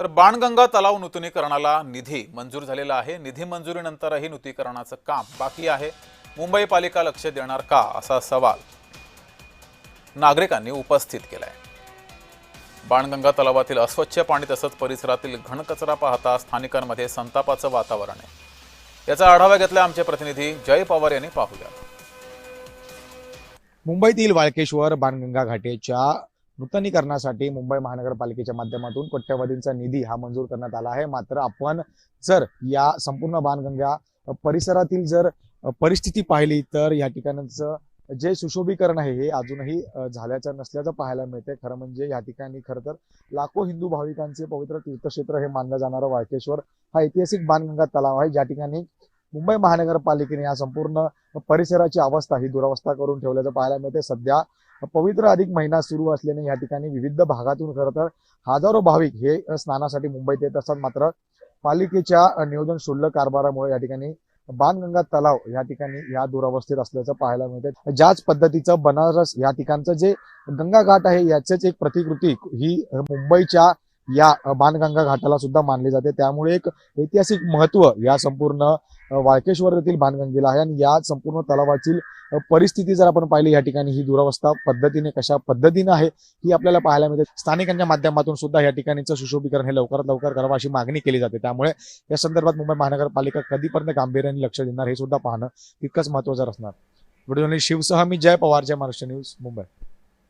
तर बाणगंगा तलाव नूतनीकरणाला निधी मंजूर झालेला आहे। निधी मंजुरीनंतरही नूतनीकरणाचं काम बाकी आहे। मुंबई पालिका लक्ष देणार का असा सवाल नागरिकांनी उपस्थित केलाय। बाणगंगा तलावातील अस्वच्छ पाणी तसंच परिसरातील घनकचरा पाहता स्थानिकांमध्ये संतापाचं वातावरण आहे। याचा आढावा घेतला आमचे प्रतिनिधी जय पवार यांनी। पाहूया। मुंबईतील वाळकेश्वर बाणगंगा घाटेच्या नूतनीकरणासाठी मुंबई महानगरपालिकेच्या माध्यमातून कोट्यवधींचा निधी हा मंजूर करण्यात आला आहे। मात्र आपण जर या संपूर्ण बाणगंगा परिसरातील जर परिस्थिती पाहिली तर या ठिकाणचं जे सुशोभीकरण आहे हे अजूनही झाल्याचं नसल्याचं पाहायला मिळते। खरं म्हणजे या ठिकाणी खरं तर लाखो हिंदू भाविकांचे पवित्र तीर्थक्षेत्र हे मानलं जाणारं वाळकेश्वर हा ऐतिहासिक बाणगंगा तलाव आहे, ज्या ठिकाणी मुंबई महानगरपालिकेने या संपूर्ण परिसराची अवस्था ही दुरावस्था करून ठेवल्याचं पाहायला मिळते। सध्या पवित्र अधिक महिना सुरू असल्याने या ठिकाणी विविध भागातून खरं तर हजारो भाविक हे स्नानासाठी मुंबईत येत असतात। मात्र पालिकेच्या नियोजन क्षुल्लक कारभारामुळे या ठिकाणी बाणगंगा तलाव या ठिकाणी या दुरावस्थेत असल्याचं पाहायला मिळते। ज्याच पद्धतीचं बनारस या ठिकाणचं जे गंगा घाट आहे याचेच एक प्रतिकृती ही मुंबईच्या या बाणगंगा घाटाला सुद्धा मानली जाते। त्यामुळे एक ऐतिहासिक महत्व या संपूर्ण वाळकेश्वर येथील बाणगंगेला आहे आणि या संपूर्ण तलावातील परिस्थिती जर आपण पाहिली या ठिकाणी ही दुरावस्था पद्धतीने कशा पद्धतीने आहे ही आपल्याला पाहायला मिळते। स्थानिकांच्या माध्यमातून सुद्धा या ठिकाणीचं सुशोभीकरण हे लवकरात लवकर करावं अशी मागणी केली जाते। त्यामुळे या संदर्भात मुंबई महानगरपालिका कधीपर्यंत गांभीर्याने लक्ष देणार हे सुद्धा पाहणं तितकंच महत्त्वाचं असणार। व्हिडिओ शिवसह मी जय पवार, जय महाराष्ट्र न्यूज, मुंबई।